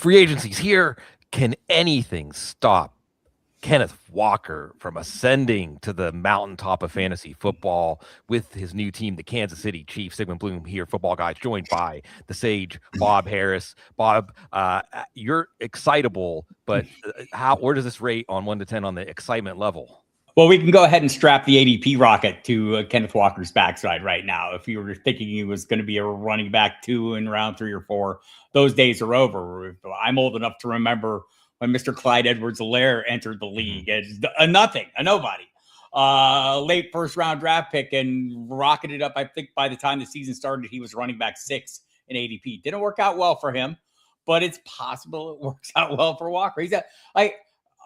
Free agency's here. Can anything stop Kenneth Walker from ascending to the mountaintop of fantasy football with his new team, the Kansas City Chiefs? Sigmund Bloom here, football guys, joined by the sage Bob Harris. Bob, you're excitable, but where does this rate on 1 to 10 on the excitement level? Well, we can go ahead and strap the ADP rocket to Kenneth Walker's backside right now. If you were thinking he was going to be a running back 2 in round 3 or 4, those days are over. I'm old enough to remember when Mr. Clyde Edwards-Helaire entered the league as a nobody. Late first round draft pick and rocketed up. I think by the time the season started, he was running back 6 in ADP. Didn't work out well for him, but it's possible it works out well for Walker.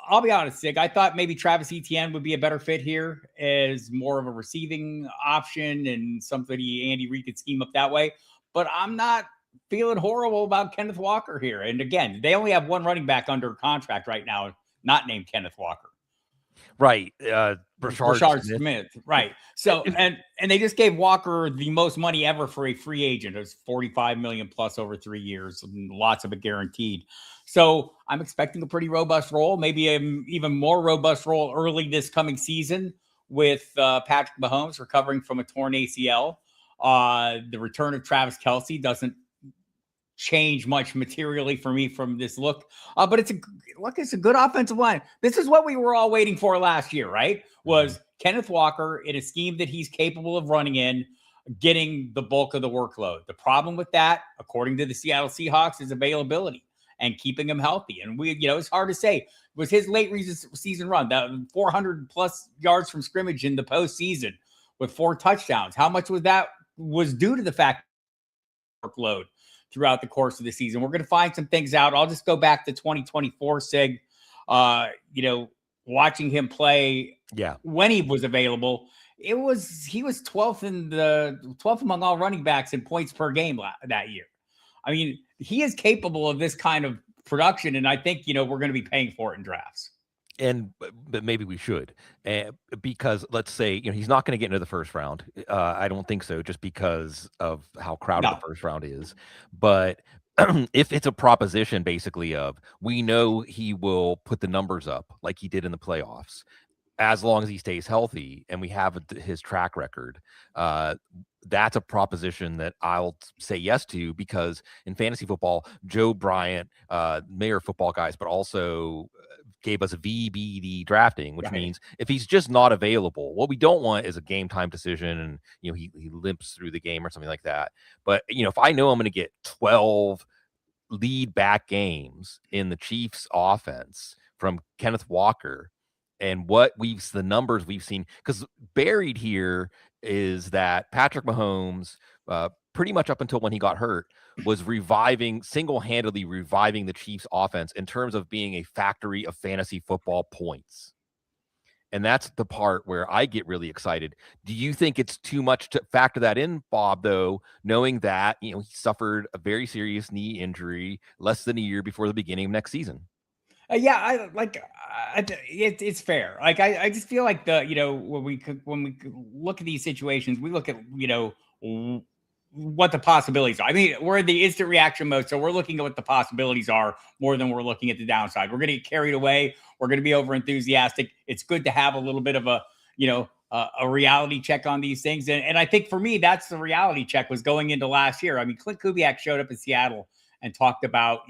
I'll be honest, Sig, I thought maybe Travis Etienne would be a better fit here as more of a receiving option and somebody Andy Reid could scheme up that way. But I'm not feeling horrible about Kenneth Walker here. And again, they only have one running back under contract right now, not named Kenneth Walker. Right. Rashard Smith. Right. So, and they just gave Walker the most money ever for a free agent. It was $45 million plus over 3 years, and lots of it guaranteed. So I'm expecting a pretty robust role, maybe an even more robust role early this coming season with Patrick Mahomes recovering from a torn ACL. The return of Travis Kelce doesn't change much materially for me from this look. But it's a good offensive line. This is what we were all waiting for last year, right? Was Kenneth Walker in a scheme that he's capable of running in, getting the bulk of the workload. The problem with that, according to the Seattle Seahawks, is availability and keeping him healthy. And it's hard to say. It was his late season run, that 400 plus yards from scrimmage in the postseason with 4 touchdowns. How much was due to the fact workload throughout the course of the season? We're going to find some things out. I'll just go back to 2024, Sig. Watching him play when he was available, he was 12th among all running backs in points per game that year. I mean, he is capable of this kind of production, and I think, we're going to be paying for it in drafts. But maybe we should, because let's say, he's not going to get into the first round. I don't think so, just because of how crowded the first round is. But if it's a proposition basically of, we know he will put the numbers up like he did in the playoffs, as long as he stays healthy, and we have his track record, that's a proposition that I'll say yes to, because in fantasy football, Joe Bryant, Mayor Football Guys, but also gave us a VBD drafting, which means if he's just not available, what we don't want is a game time decision and, he limps through the game or something like that. But, if I know I'm going to get 12 lead back games in the Chiefs offense from Kenneth Walker, and the numbers we've seen, because buried here is that Patrick Mahomes, pretty much up until when he got hurt, was single-handedly reviving the Chiefs offense in terms of being a factory of fantasy football points. And that's the part where I get really excited. Do you think it's too much to factor that in, Bob, though, knowing that, he suffered a very serious knee injury less than a year before the beginning of next season? It's fair. I just feel like when we look at these situations, we look at, what the possibilities are. I mean, we're in the instant reaction mode, so we're looking at what the possibilities are more than we're looking at the downside. We're going to get carried away. We're going to be over enthusiastic. It's good to have a little bit of a reality check on these things. And I think for me, that's the reality check was going into last year. I mean, Clint Kubiak showed up in Seattle and talked about,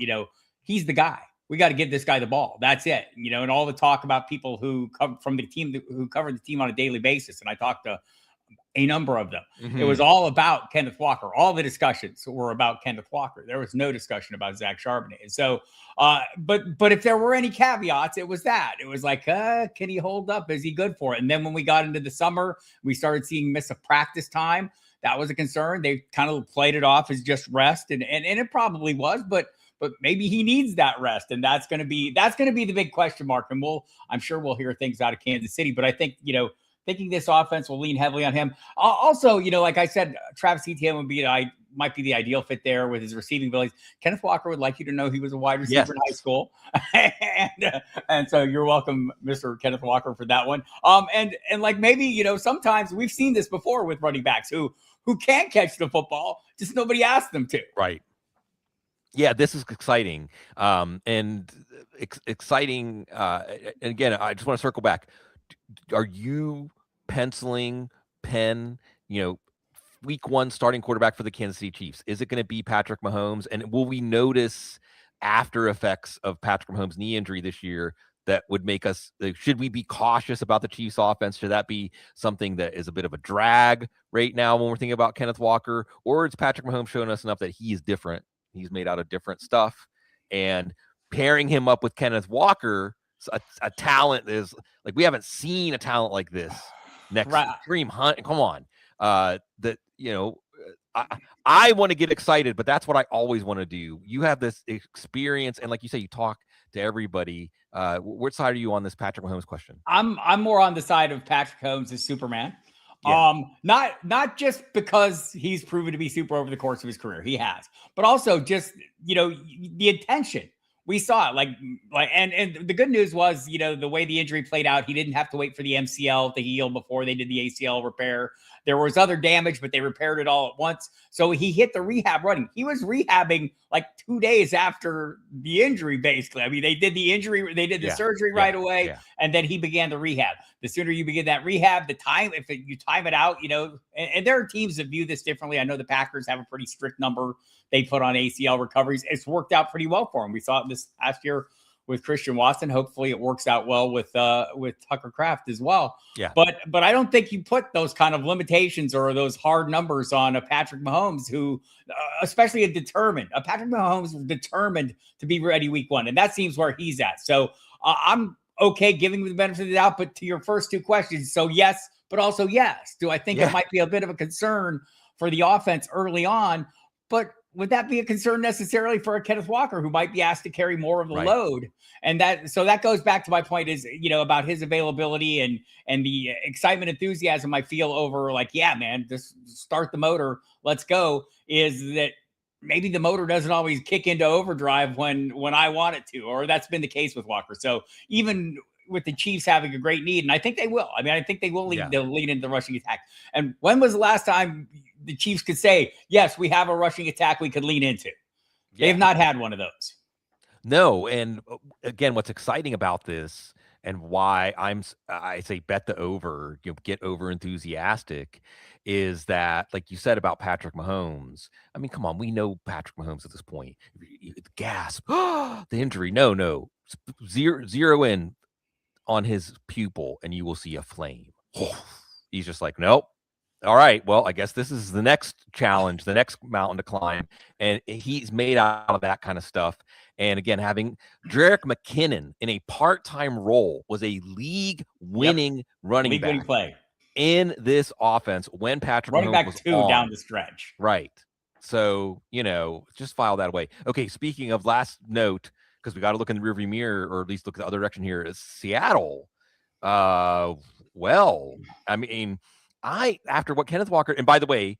he's the guy. We got to give this guy the ball. That's it. And all the talk about people who come from the team, who cover the team on a daily basis. And I talked to a number of them. It was all about Kenneth Walker. All the discussions were about Kenneth Walker. There was no discussion about Zach Charbonnet. And so, but if there were any caveats, it was that. It was like, can he hold up? Is he good for it? And then when we got into the summer, we started seeing miss of practice time. That was a concern. They kind of played it off as just rest. And it probably was, but maybe he needs that rest. And that's going to be the big question mark. And I'm sure we'll hear things out of Kansas City, but I think, thinking this offense will lean heavily on him. Also, like I said, Travis Etienne might be the ideal fit there with his receiving abilities. Kenneth Walker would like you to know he was a wide receiver in high school. and so you're welcome, Mr. Kenneth Walker, for that one. And like maybe, sometimes we've seen this before with running backs who can't catch the football, just nobody asked them to. Right. Yeah, this is exciting. And exciting. And again, I just want to circle back. Are you penciling Penn, you know, week one starting quarterback for the Kansas City Chiefs? Is it going to be Patrick Mahomes? And will we notice after effects of Patrick Mahomes' knee injury this year that would make us, like, should we be cautious about the Chiefs offense? Should that be something that is a bit of a drag right now when we're thinking about Kenneth Walker? Or is Patrick Mahomes showing us enough that he is different? He's made out of different stuff. And pairing him up with Kenneth Walker, a talent is like, we haven't seen a talent like this next Right. Kareem Hunt. Come on. That, you know, I want to get excited, but that's what I always want to do. You have this experience, and like you say, you talk to everybody. Which side are you on this Patrick Mahomes question? I'm more on the side of Patrick Holmes as Superman. Yeah. Not just because he's proven to be super over the course of his career, he has, but also just, the intention. We saw it, and the good news was, the way the injury played out, he didn't have to wait for the MCL to heal before they did the ACL repair. There was other damage, but they repaired it all at once. So he hit the rehab running. He was rehabbing like 2 days after the injury, basically. I mean, they did the surgery right away, Yeah. and then he began the rehab. The sooner you begin that rehab, the time, you time it out, and there are teams that view this differently. I know the Packers have a pretty strict number they put on ACL recoveries. It's worked out pretty well for him. We saw it this past year with Christian Watson. Hopefully it works out well with Tucker Kraft as well. Yeah. But I don't think you put those kind of limitations or those hard numbers on a Patrick Mahomes, who, especially a Patrick Mahomes was determined to be ready week one. And that seems where he's at. So I'm okay giving him the benefit of the doubt. But to your first two questions, so yes, but also yes. Do I think it might be a bit of a concern for the offense early on? But would that be a concern necessarily for a Kenneth Walker, who might be asked to carry more of the load? And that goes back to my point is, about his availability and the excitement, enthusiasm I feel over, like, yeah, man, just start the motor, let's go, is that maybe the motor doesn't always kick into overdrive when I want it to, or that's been the case with Walker. So even with the Chiefs having a great need, and I think they will. I mean, I think they will lead into the rushing attack. And when was the last time the Chiefs could say, yes, we have a rushing attack we could lean into? They have not had one of those. No, and again, what's exciting about this and why I say bet the over, get over enthusiastic, is that, like you said about Patrick Mahomes. I mean, come on, we know Patrick Mahomes at this point. Gasp, the injury. No, zero in on his pupil, and you will see a flame. He's just like, nope. All right, well, I guess this is the next challenge, the next mountain to climb. And he's made out of that kind of stuff. And again, having Jerick McKinnon in a part-time role was a league-winning running back play in this offense when Patrick running Mahomes back was 2 on. down the stretch. Right. So, just file that away. Okay, speaking of, last note, because we got to look in the rearview mirror, or at least look at the other direction here, is Seattle. Well, I mean, after what Kenneth Walker, and by the way,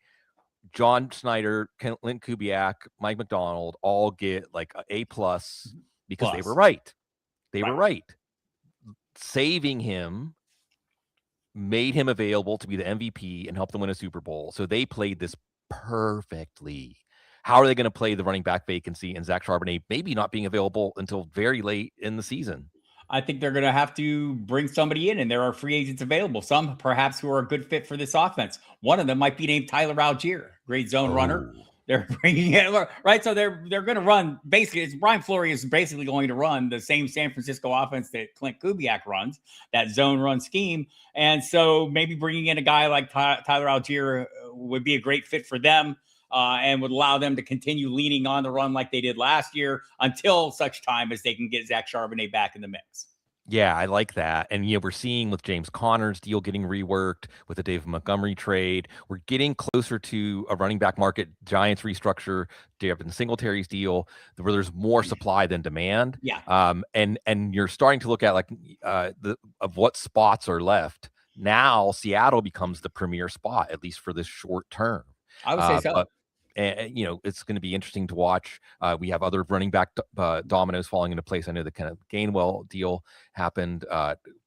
John Snyder, Clint Kubiak, Mike McDonald all get like A plus because they were right. They were right. Saving him made him available to be the MVP and help them win a Super Bowl. So they played this perfectly. How are they going to play the running back vacancy and Zach Charbonnet maybe not being available until very late in the season? I think they're going to have to bring somebody in, and there are free agents available. Some perhaps who are a good fit for this offense. One of them might be named Tyler Algier, great zone runner. They're bringing in, right? So they're going to run, basically, Brian Flores is basically going to run the same San Francisco offense that Clint Kubiak runs, that zone run scheme. And so maybe bringing in a guy like Tyler Algier would be a great fit for them. And would allow them to continue leaning on the run like they did last year until such time as they can get Zach Charbonnet back in the mix. Yeah, I like that. And we're seeing with James Conner's deal getting reworked, with the David Montgomery trade, we're getting closer to a running back market. Giants restructure, Devin Singletary's deal, where there's more supply than demand. Yeah. And you're starting to look at of what spots are left. Now Seattle becomes the premier spot, at least for this short term. I would say so. But it's going to be interesting to watch. We have other running back dominoes falling into place. I know the kind of Gainwell deal happened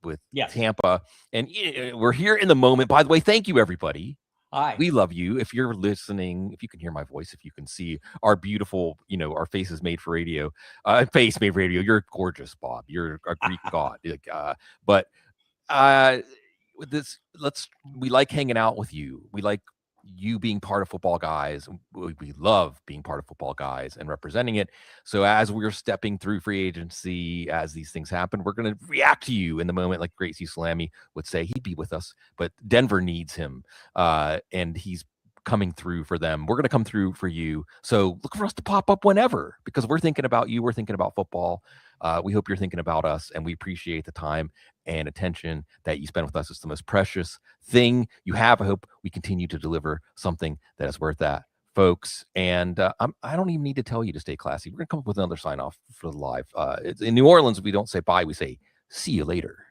with Tampa, and we're here in the moment. By the way, thank you everybody Hi. We love you. If you're listening, if you can hear my voice, if you can see our beautiful, our faces made for radio, face made for radio, you're gorgeous, Bob. You're a Greek god. Like, but uh, with this, we like hanging out with you. We like you being part of Football Guys. We love being part of Football Guys and representing it. So as we're stepping through free agency, as these things happen, we're going to react to you in the moment, like Gracie Salami would say. He'd be with us, but Denver needs him, and he's coming through for them. We're going to come through for you. So look for us to pop up whenever, because we're thinking about you. We're thinking about football. We hope you're thinking about us, and we appreciate the time and attention that you spend with us. It's the most precious thing you have. I hope we continue to deliver something that is worth that, folks. And I don't even need to tell you to stay classy. We're going to come up with another sign off for the live. In New Orleans, we don't say bye. We say, see you later.